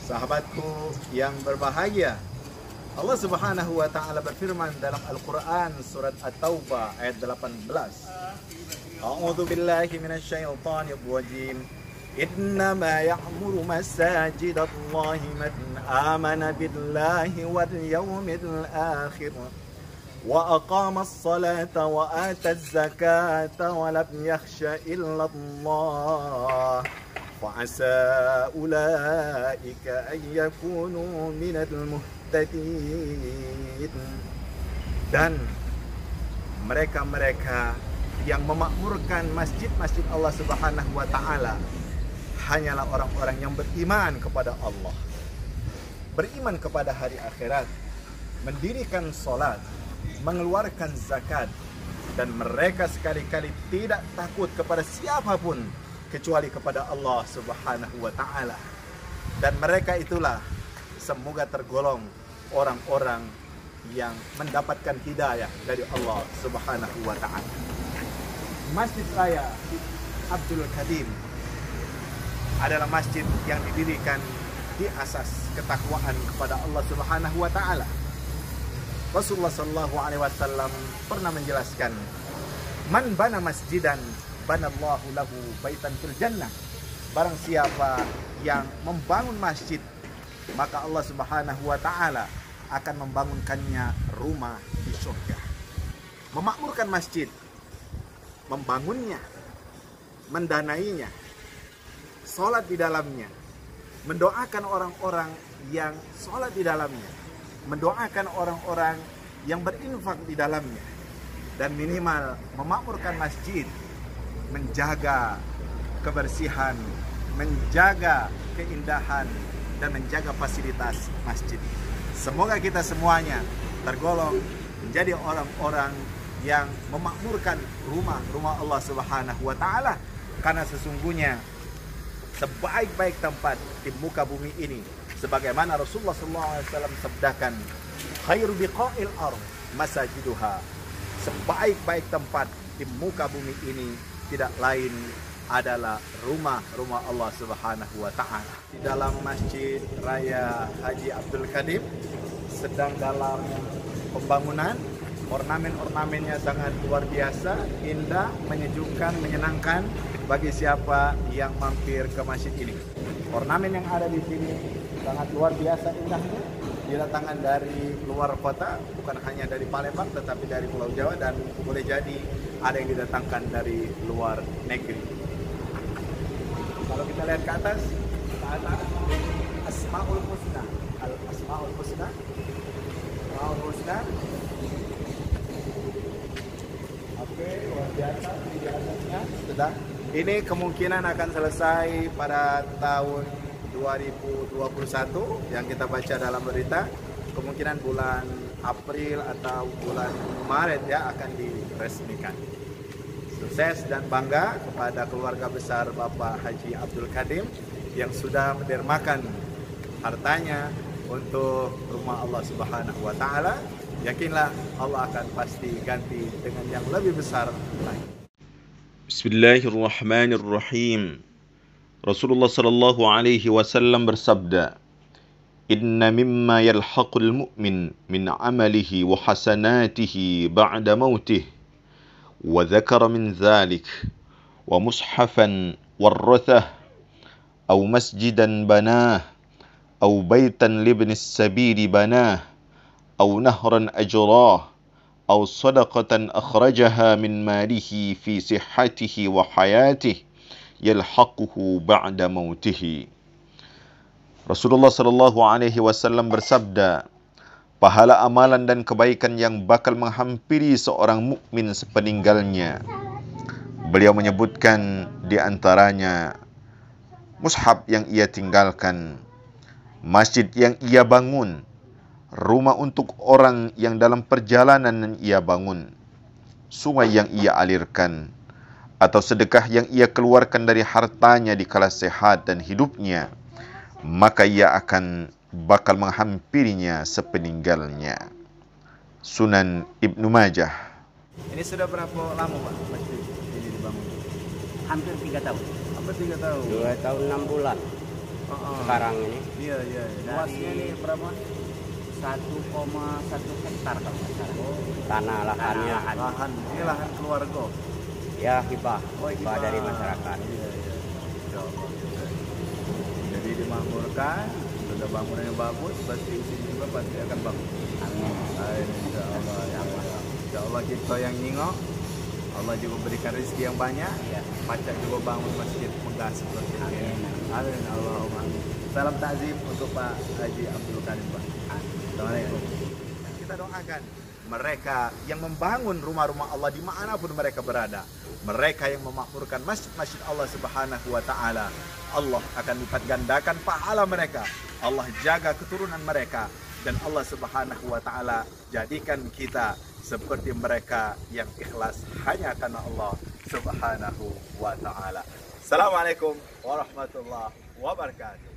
Sahabatku yang berbahagia, Allah Subhanahu wa taala berfirman dalam Al-Qur'an surat At-Taubah ayat 18. A'udzu billahi minasyaitonir rajim. Innama ya'muru masajidallahi man amana billahi wal yawmil akhir wa aqamas salata wa ataz zakata wa lam yakhsha illa Allah. Fa'asa ulaika an yakunu minal muhtadin. Dan mereka-mereka yang memakmurkan masjid-masjid Allah Subhanahu wa taala hanyalah orang-orang yang beriman kepada Allah, beriman kepada hari akhirat, mendirikan salat, mengeluarkan zakat, dan mereka sekali-kali tidak takut kepada siapapun kecuali kepada Allah Subhanahu wa taala. Dan mereka itulah semoga tergolong orang-orang yang mendapatkan hidayah dari Allah Subhanahu wa taala. Masjid Raya Abdul Qadim adalah masjid yang didirikan di asas ketakwaan kepada Allah Subhanahu wa taala. Rasulullah sallallahu alaihi wasallam pernah menjelaskan, "Man bana masjidan banallahu lahu baitan fil jannah." Barang siapa yang membangun masjid, maka Allah Subhanahu wa taala akan membangunkannya rumah di surga. Memakmurkan masjid, membangunnya, mendanainya, sholat di dalamnya, mendoakan orang-orang yang sholat di dalamnya, mendoakan orang-orang yang berinfak di dalamnya, dan minimal memakmurkan masjid, menjaga kebersihan, menjaga keindahan, dan menjaga fasilitas masjid. Semoga kita semuanya tergolong menjadi orang-orang yang memakmurkan rumah-rumah Allah Subhanahu wa taala, karena sesungguhnya sebaik-baik tempat di muka bumi ini, sebagaimana Rasulullah SAW sabdakan, khairu biqa'il ardh masajiduha. Sebaik-baik tempat di muka bumi ini tidak lain adalah rumah-rumah Allah Subhanahu wa taala. Di dalam Masjid Raya Haji Abdul Qadim sedang dalam pembangunan. Ornamen-ornamennya sangat luar biasa, indah, menyejukkan, menyenangkan bagi siapa yang mampir ke masjid ini. Ornamen yang ada di sini sangat luar biasa indahnya, didatangkan dari luar kota, bukan hanya dari Palembang tetapi dari Pulau Jawa, dan boleh jadi ada yang didatangkan dari luar negeri. Kalau kita lihat ke atas Asmaul Husna, Asmaul Husna, Asmaul Husna. Oke, luar biasa di atasnya. Sudah. Ini kemungkinan akan selesai pada tahun 2021 yang kita baca dalam berita. Kemungkinan bulan April atau bulan Maret ya akan diresmikan. Sukses dan bangga kepada keluarga besar Bapak Haji Abdul Qadim yang sudah mendermakan hartanya untuk rumah Allah Subhanahu wa taala. Yakinlah Allah akan pasti ganti dengan yang lebih besar lagi. Bismillahirrahmanirrahim. Rasulullah sallallahu alaihi wasallam bersabda, "Inna mimma yalhaqul mu'min min amalihi wa hasanatihi ba'da mautih." Wa dzakara min dzalik wa mushafan warrathah aw masjidan banah aw baitan libnis sabili banah أو نهرا أجراه أو صدقة أخرجها من ماله في صحته وحياته يلحقه بعد موته. Rasulullah Shallallahu Alaihi Wasallam bersabda, pahala amalan dan kebaikan yang bakal menghampiri seorang mukmin sepeninggalnya. Beliau menyebutkan di antaranya mushaf yang ia tinggalkan, masjid yang ia bangun, rumah untuk orang yang dalam perjalanan ia bangun, sungai yang ia alirkan, atau sedekah yang ia keluarkan dari hartanya di kala sehat dan hidupnya, maka ia akan bakal menghampirinya sepeninggalnya. Sunan Ibnu Majah. Ini sudah berapa lama Pak masjid ini dibangun? Hampir 3 tahun. Hampir 3 tahun. 2 tahun 6 bulan. sekarang ini. Iya. Luasnya nih berapa? 1,1 hektar kalau nggak salah. Oh, Tanah lahannya. lahan. Ini lahan keluarga. Ya hibah. Oh, Hibah dari masyarakat. Iya. Insyaallah. Jadi dimakmurkan, sudah bangunannya bagus, pasti di sini juga pasti akan bagus. Amin. Insyaallah. Insyaallah kita yang nyingok, Allah juga berikan rezeki yang banyak. Iya. Pacak juga bangun masjid megah seperti ini. Amin. Allahumma amin. Salam takzim untuk Pak Haji Abdul Karim, Pak. Assalamualaikum. Kita doakan mereka yang membangun rumah-rumah Allah dimanapun mereka berada, mereka yang memakmurkan masjid-masjid Allah Subhanahu wa Ta'ala, Allah akan lipat gandakan pahala mereka. Allah jaga keturunan mereka, dan Allah Subhanahu wa Ta'ala jadikan kita seperti mereka yang ikhlas hanya karena Allah Subhanahu wa Ta'ala. Assalamualaikum warahmatullahi wabarakatuh.